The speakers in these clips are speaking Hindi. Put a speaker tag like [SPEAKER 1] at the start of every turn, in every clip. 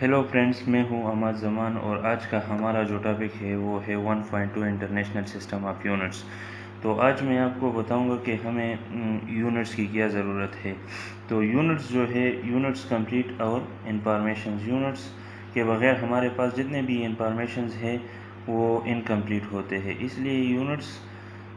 [SPEAKER 1] हेलो फ्रेंड्स, मैं हूं अहमद जमान और आज का हमारा जो टॉपिक है वो है 1.2 इंटरनेशनल सिस्टम ऑफ यूनिट्स। तो आज मैं आपको बताऊंगा कि हमें यूनिट्स की क्या ज़रूरत है। तो यूनिट्स जो है, यूनिट्स कंप्लीट और इंफॉर्मेशंस। यूनिट्स के बगैर हमारे पास जितने भी इंफॉर्मेशंस है वो इनकम्प्लीट होते हैं। इसलिए यूनिट्स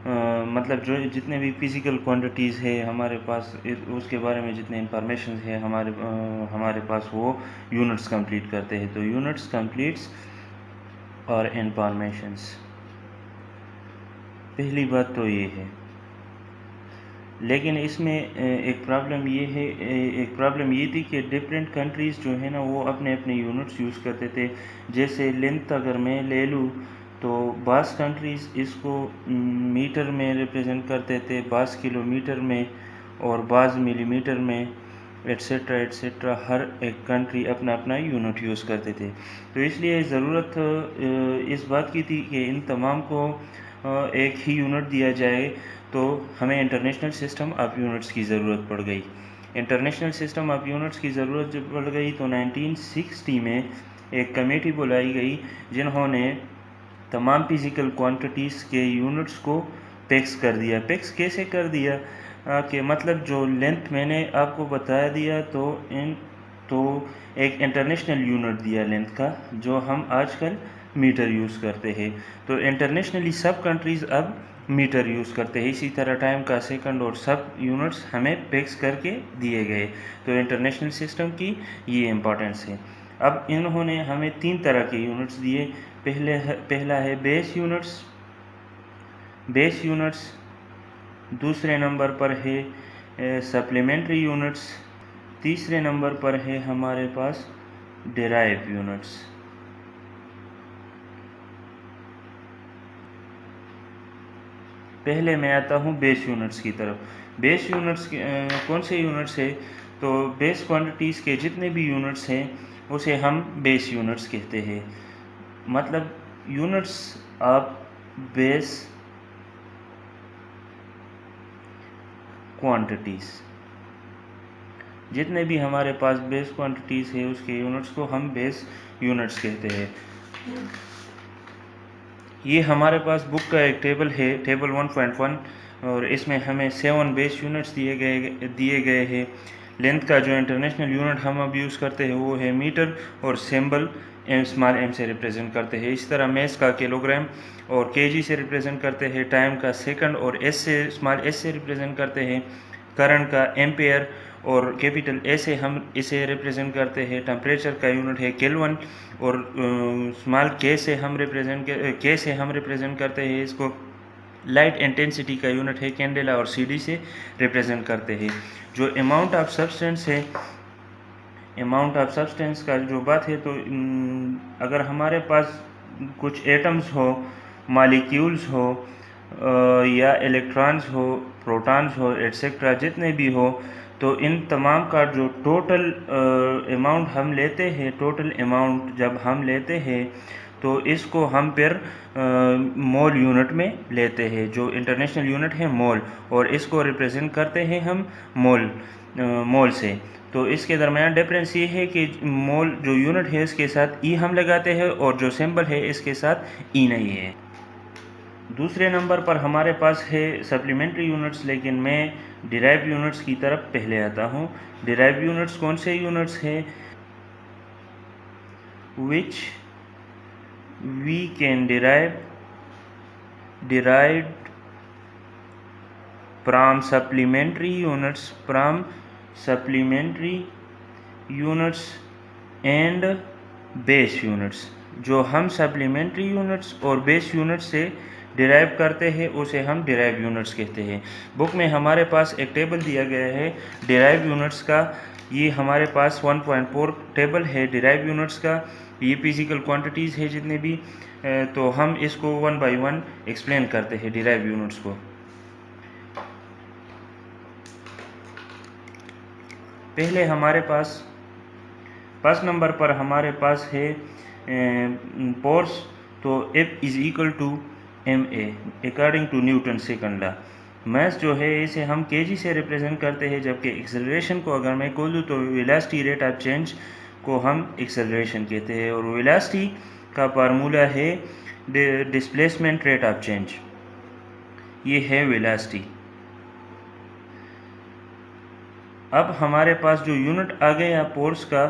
[SPEAKER 1] मतलब जो जितने भी फिज़िकल क्वांटिटीज़ है हमारे पास, उसके बारे में जितने इंफॉर्मेशन है हमारे पास, वो यूनिट्स कंप्लीट करते हैं। तो यूनिट्स कंप्लीट्स और इंफॉर्मेशंस, पहली बात तो ये है। लेकिन इसमें एक प्रॉब्लम ये थी कि डिफरेंट कंट्रीज़ जो है ना वो अपने अपने यूनिट्स यूज़ करते थे। जैसे लेंथ अगर मैं ले लूँ तो बास कंट्रीज़ इसको मीटर में रिप्रेजेंट करते थे, बास किलोमीटर में, और बास मिलीमीटर में, एट्सेट्रा एट्सेट्रा। हर एक कंट्री अपना अपना यूनिट यूज़ करते थे। तो इसलिए ज़रूरत इस बात की थी कि इन तमाम को एक ही यूनिट दिया जाए। तो हमें इंटरनेशनल सिस्टम ऑफ यूनिट्स की ज़रूरत पड़ गई। इंटरनेशनल सिस्टम ऑफ यूनिट्स की ज़रूरत जब पड़ गई तो 1960 में एक कमेटी बुलाई गई जिन्होंने तमाम फिज़िकल क्वांटिटीज़ के यूनिट्स को फिक्स कर दिया। फिक्स कैसे कर दिया कि मतलब जो लेंथ मैंने आपको बता दिया, तो एक इंटरनेशनल यूनिट दिया लेंथ का, जो हम आजकल मीटर यूज़ करते हैं। तो इंटरनेशनली सब कंट्रीज़ अब मीटर यूज़ करते हैं। इसी तरह टाइम का सेकंड और सब यूनिट्स हमें फिक्स करके दिए गए। तो इंटरनेशनल सिस्टम की ये इम्पोर्टेंस है। अब इन्होंने हमें 3 तरह के यूनिट्स दिए। पहला है बेस यूनिट्स। दूसरे नंबर पर है सप्लीमेंट्री यूनिट्स। तीसरे नंबर पर है हमारे पास डिराइव यूनिट्स। पहले मैं आता हूँ बेस यूनिट्स की तरफ। बेस यूनिट्स कौन से यूनिट्स है? तो बेस क्वांटिटीज़ के जितने भी यूनिट्स हैं उसे हम बेस यूनिट्स कहते हैं। मतलब यूनिट्स ऑफ बेस क्वांटिटीज़, जितने भी हमारे पास बेस क्वांटिटीज़ है उसके यूनिट्स को हम बेस यूनिट्स कहते हैं। ये हमारे पास बुक का एक टेबल है, टेबल 1.1, और इसमें हमें 7 बेस यूनिट्स दिए गए हैं। लेंथ का जो इंटरनेशनल यूनिट हम अब यूज़ करते हैं वो है मीटर, और सिंबल स्मॉल एम से रिप्रेजेंट करते हैं। इस तरह मेस का किलोग्राम और केजी से रिप्रेजेंट करते हैं, टाइम का सेकंड और एस से, स्मॉल एस से रिप्रेजेंट करते हैं, करंट का एम्पेयर और कैपिटल ए से हम इसे रिप्रेजेंट करते हैं। टेम्परेचर का यूनिट है केल्विन, और स्मॉल के से हम रिप्रेजेंट करते हैं इसको। लाइट इंटेंसिटी का यूनिट है कैंडेला, और सीडी से रिप्रेजेंट करते हैं। जो अमाउंट ऑफ सब्सटेंस है, अमाउंट ऑफ सब्सटेंस का जो बात है, तो अगर हमारे पास कुछ एटम्स हो, मॉलिक्यूल्स हो, या इलेक्ट्रॉन्स हो, प्रोटॉन्स हो, एट्सेट्रा, जितने भी हो, तो इन तमाम का जो टोटल अमाउंट हम लेते हैं, टोटल अमाउंट जब हम लेते हैं तो इसको हम फिर मोल यूनिट में लेते हैं। जो इंटरनेशनल यूनिट है मोल, और इसको रिप्रेजेंट करते हैं हम मोल से। तो इसके दरमियान डिफरेंस ये है कि मोल जो यूनिट है इसके साथ ई हम लगाते हैं, और जो सिंबल है इसके साथ ई नहीं है। दूसरे नंबर पर हमारे पास है सप्लीमेंट्री यूनिट्स, लेकिन मैं डिराइव यूनिट्स की तरफ पहले आता हूँ। डिराइव यूनिट्स कौन से यूनिट्स हैं? Which we can derived from supplementary units and base units। जो हम सप्लीमेंट्री यूनिट्स और बेस यूनिट्स से डिराइव करते हैं उसे हम डिराइव यूनिट्स कहते हैं। बुक में हमारे पास एक टेबल दिया गया है डिराइव यूनिट्स का। ये हमारे पास 1.4 टेबल है डिराइव यूनिट्स का। ये फिजिकल क्वांटिटीज़ है जितने भी, तो हम इसको 1 बाय 1 एक्सप्लेन करते हैं डिराइव यूनिट्स को। पहले हमारे पास फर्स्ट नंबर पर हमारे पास है फोर्स। तो F is equal to ma according to Newton second law. Mass जो है इसे हम केजी से रिप्रेजेंट करते हैं, जबकि एक्सेलरेशन को अगर मैं खोल दूँ तो वेलोसिटी रेट ऑफ चेंज को हम एक्सेलरेशन कहते हैं। और वेलोसिटी का फार्मूला है डिस्प्लेसमेंट रेट ऑफ चेंज, ये है वेलोसिटी। अब हमारे पास जो यूनिट आ गया फोर्स का,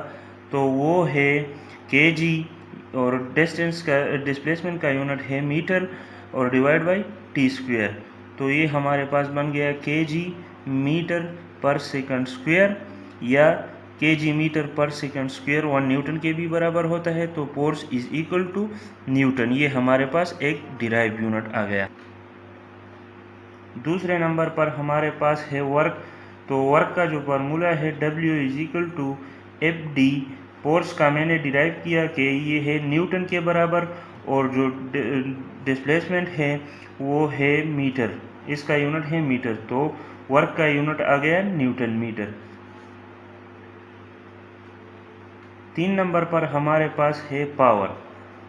[SPEAKER 1] तो वो है केजी, और डिस्टेंस का डिस्प्लेसमेंट का यूनिट है मीटर और डिवाइड बाई टी स्क्वायर। तो ये हमारे पास बन गया KG metre per second square, या KG metre per second square 1 newton के भी बराबर होता है। तो force is equal to newton, ये हमारे पास एक डिराइव यूनिट आ गया। दूसरे नंबर पर हमारे पास है वर्क। तो वर्क का जो फार्मूला है W is equal to F D. Force का मैंने डिराइव किया कि ये है न्यूटन के बराबर, और जो डिस्प्लेसमेंट है वो है मीटर, इसका यूनिट है मीटर। तो वर्क का यूनिट आ गया न्यूटन मीटर। 3 नंबर पर हमारे पास है पावर।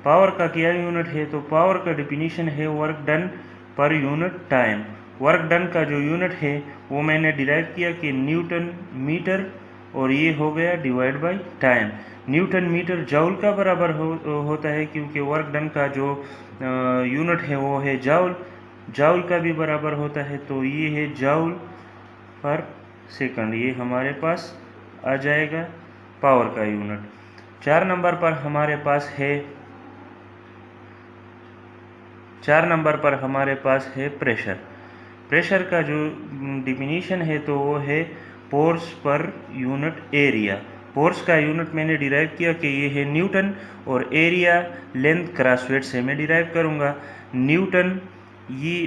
[SPEAKER 1] पावर का क्या यूनिट है? तो पावर का डेफिनेशन है work done per unit time. Work done का जो यूनिट है वो मैंने डिराइव किया कि न्यूटन मीटर, और ये हो गया divide by time. Newton metre joule का बराबर होता है, क्योंकि वर्क डन का जो यूनिट है वो है जॉउल। जॉउल का भी बराबर होता है, तो ये है जॉउल पर सेकंड, ये हमारे पास आ जाएगा पावर का यूनिट। 4 नंबर पर हमारे पास है प्रेशर। प्रेशर का जो डिफिनीशन है तो वो है force per unit area. Force का यूनिट मैंने डिराइव किया कि ये है न्यूटन, और एरिया लेंथ क्रॉस वेट से मैं डिराइव करूँगा। न्यूटन, ये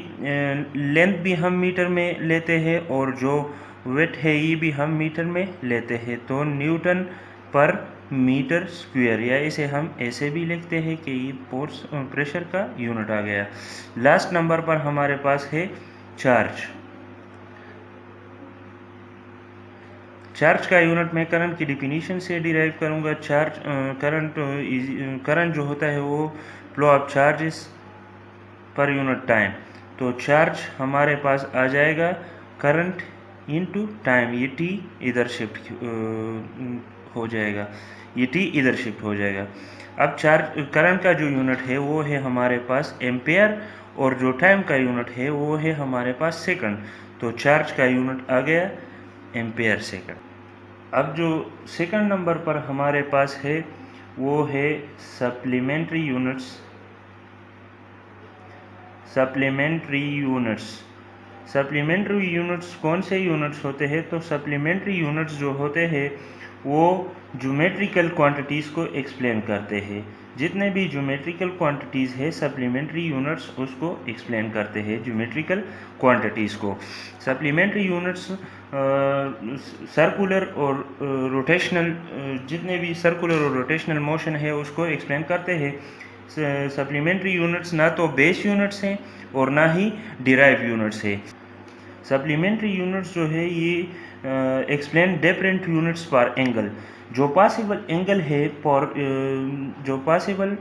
[SPEAKER 1] लेंथ भी हम मीटर में लेते हैं, और जो वेट है ये भी हम मीटर में लेते हैं। तो न्यूटन पर मीटर स्क्वायर, या इसे हम ऐसे भी लिखते हैं कि ये फोर्स प्रेशर का यूनिट आ गया। लास्ट नंबर पर हमारे पास है चार्ज। चार्ज का यूनिट मैं करंट की डिफिनीशन से डिराइव करूंगा। चार्ज करंट जो होता है वो flow of charges per unit time. तो चार्ज हमारे पास आ जाएगा करंट इनटू टाइम, ये टी इधर शिफ्ट हो जाएगा, ये टी इधर शिफ्ट हो जाएगा। अब चार्ज करंट का जो यूनिट है वो है हमारे पास एम्पेयर, और जो टाइम का यूनिट है वो है हमारे पास सेकंड। तो चार्ज का यूनिट आ गया एम्पेयर सेकंड। अब जो सेकंड नंबर पर हमारे पास है वो है सप्लीमेंट्री यूनिट्स। सप्लीमेंट्री यूनिट्स कौन से यूनिट्स होते हैं? तो सप्लीमेंट्री यूनिट्स जो होते हैं वो ज्योमेट्रिकल क्वांटिटीज़ को एक्सप्लेन करते हैं। जितने भी ज्योमेट्रिकल क्वांटिटीज़ है सप्लीमेंट्री यूनिट्स उसको एक्सप्लेन करते हैं, ज्योमेट्रिकल क्वांटिटीज़ को। सप्लीमेंट्री यूनिट्स सर्कुलर और रोटेशनल, जितने भी सर्कुलर और रोटेशनल मोशन है उसको एक्सप्लेन करते हैं। सप्लीमेंट्री यूनिट्स ना तो बेस यूनिट्स हैं और ना ही डिराइव यूनिट्स है। सप्लीमेंट्री यूनिट्स जो है ये एक्सप्लेन डिफरेंट यूनिट्स पर एंगल। जो पॉसिबल एंगल है फॉर जो पॉसिबल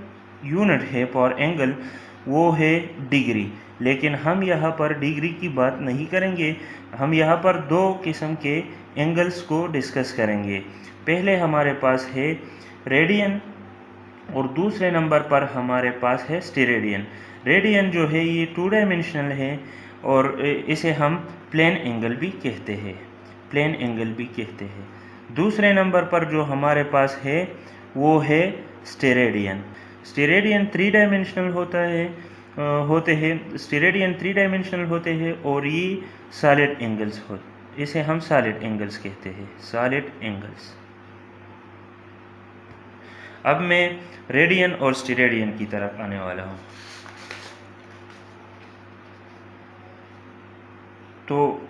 [SPEAKER 1] यूनिट है फॉर एंगल वो है डिग्री, लेकिन हम यहाँ पर डिग्री की बात नहीं करेंगे। हम यहाँ पर दो किस्म के एंगल्स को डिस्कस करेंगे। पहले हमारे पास है रेडियन, और दूसरे नंबर पर हमारे पास है स्टेरेडियन। रेडियन जो है ये 2 डायमेंशनल है, और इसे हम प्लेन एंगल भी कहते हैं, प्लेन एंगल भी कहते हैं। दूसरे नंबर पर जो हमारे पास है वो है स्टेरेडियन। स्टेरेडियन 3 डायमेंशनल होते हैं। स्टेरेडियन 3 डायमेंशनल होते हैं, और ये सॉलिड एंगल्स होते, इसे हम सॉलिड एंगल्स कहते हैं, सॉलिड एंगल्स। अब मैं रेडियन और स्टेरेडियन की तरफ आने वाला हूँ। तो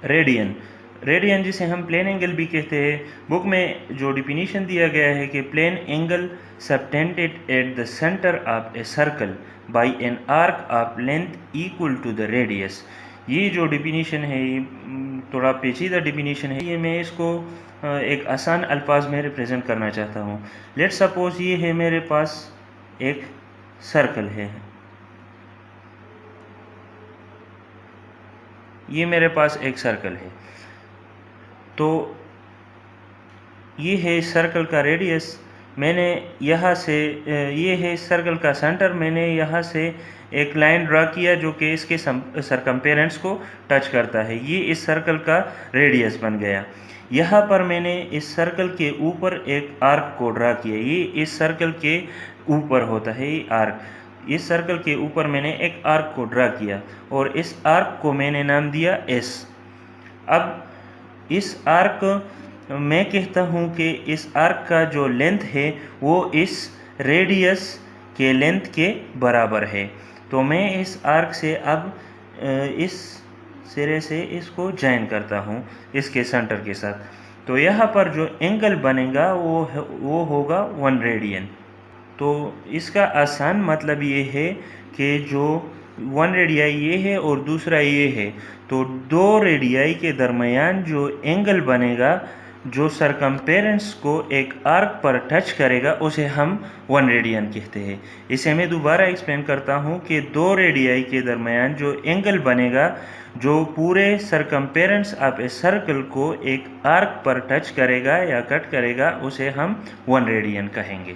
[SPEAKER 1] रेडियन जिसे हम प्लेन एंगल भी कहते हैं, बुक में जो डिफिनीशन दिया गया है कि plane angle subtended at the centre of a circle by an arc of length equal to the radius. ये जो डिफिनीशन है ये थोड़ा पेचीदा डिफिनीशन है, ये मैं इसको एक आसान अल्फाज में रिप्रेजेंट करना चाहता हूँ। लेट सपोज ये है मेरे पास एक सर्कल है, ये मेरे पास एक सर्कल है। तो ये है सर्कल का रेडियस, मैंने यहाँ से ये है सर्कल का सेंटर, मैंने यहाँ से एक लाइन ड्रा किया जो कि इसके सरकमपेरेंस को टच करता है। ये इस सर्कल का रेडियस बन गया। यहाँ पर मैंने इस सर्कल के ऊपर एक आर्क को ड्रा किया। ये इस सर्कल के ऊपर होता है ये आर्क। इस सर्कल के ऊपर मैंने एक आर्क को ड्रा किया और इस आर्क को मैंने नाम दिया एस। अब इस आर्क मैं कहता हूँ कि इस आर्क का जो लेंथ है वो इस रेडियस के लेंथ के बराबर है। तो मैं इस आर्क से अब इस सिरे से इसको जॉइन करता हूँ इसके सेंटर के साथ। तो यहाँ पर जो एंगल बनेगा वो होगा 1 रेडियन। तो इसका आसान मतलब ये है कि जो 1 रेडियाई ये है और दूसरा ये है, तो 2 रेडियाई के दरमियान जो एंगल बनेगा, जो सरकमपेरेंस को एक आर्क पर टच करेगा, उसे हम 1 रेडियन कहते हैं। इसे मैं दोबारा एक्सप्लेन करता हूँ कि 2 रेडियाई के दरमियान जो एंगल बनेगा, जो पूरे सरकमपेरेंस ऑफ ए सर्कल को एक आर्क पर टच करेगा या कट करेगा, उसे हम 1 रेडियन कहेंगे।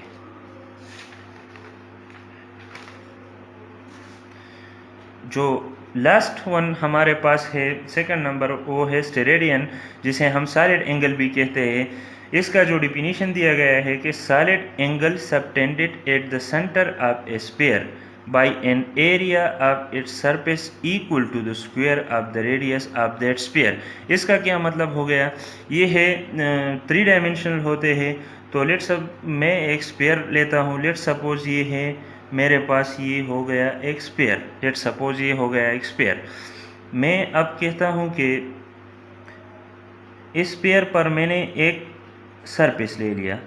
[SPEAKER 1] जो लास्ट वन हमारे पास है सेकंड नंबर, वो है स्टेरेडियन, जिसे हम सॉलिड एंगल भी कहते हैं। इसका जो डिफिनीशन दिया गया है कि solid angle subtended at the centre of a sphere by an area of its surface equal to the square of the radius of that sphere. इसका क्या मतलब हो गया? ये है 3 डायमेंशनल होते हैं। तो लेट्स मैं एक स्फीयर लेता हूँ। लेट्स सपोज ये है मेरे पास, ये हो गया एक स्फीयर। लेट्स सपोज ये हो गया एक स्फीयर। मैं अब कहता हूँ कि इस स्फीयर पर मैंने एक सरफेस ले लिया,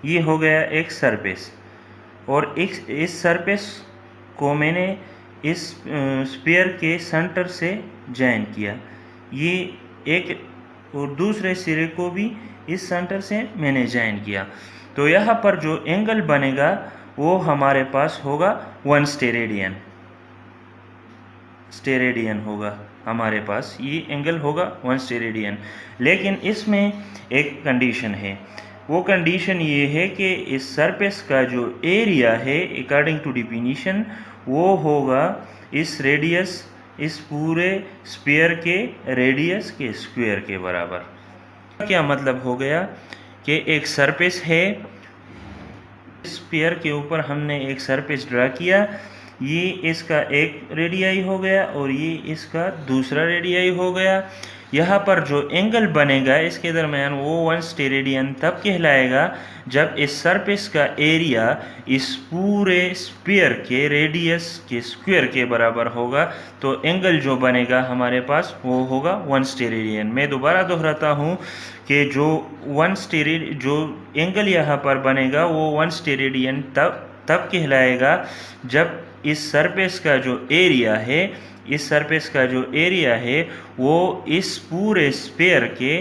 [SPEAKER 1] ये हो गया एक सरफेस, और इस सरफेस को मैंने इस स्फीयर के सेंटर से जॉइन किया, ये एक, और दूसरे सिरे को भी इस सेंटर से मैंने जॉइन किया। तो यहाँ पर जो एंगल बनेगा वो हमारे पास होगा 1 स्टेरेडियन होगा हमारे पास, ये एंगल होगा 1 स्टेरेडियन। लेकिन इसमें एक कंडीशन है। वो कंडीशन ये है कि इस सरफेस का जो एरिया है अकॉर्डिंग टू डिफिनीशन वो होगा इस रेडियस, इस पूरे स्फीयर के रेडियस के स्क्वायर के बराबर। क्या मतलब हो गया कि एक सरफेस है, स्फीयर के ऊपर हमने एक सरफेस ड्रा किया, ये इसका एक रेडियाई हो गया और ये इसका दूसरा रेडियाई हो गया। यहाँ पर जो एंगल बनेगा इसके दरमियान वो 1 स्टेरेडियन तब कहलाएगा जब इस सरफेस का एरिया इस पूरे स्फीयर के रेडियस के स्क्वायर के बराबर होगा। तो एंगल जो बनेगा हमारे पास वो होगा 1 स्टेरेडियन। मैं दोबारा दोहराता हूँ कि जो एंगल यहाँ पर बनेगा वो 1 स्टेरेडियन तब कहलाएगा जब इस सरफेस का जो एरिया है, इस सरफेस का जो एरिया है वो इस पूरे स्फीयर के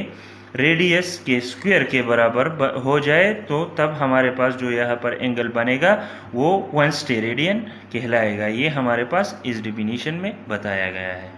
[SPEAKER 1] रेडियस के स्क्वायर के बराबर हो जाए, तो तब हमारे पास जो यहाँ पर एंगल बनेगा वो 1 स्टेरेडियन कहलाएगा। ये हमारे पास इस डिफिनीशन में बताया गया है।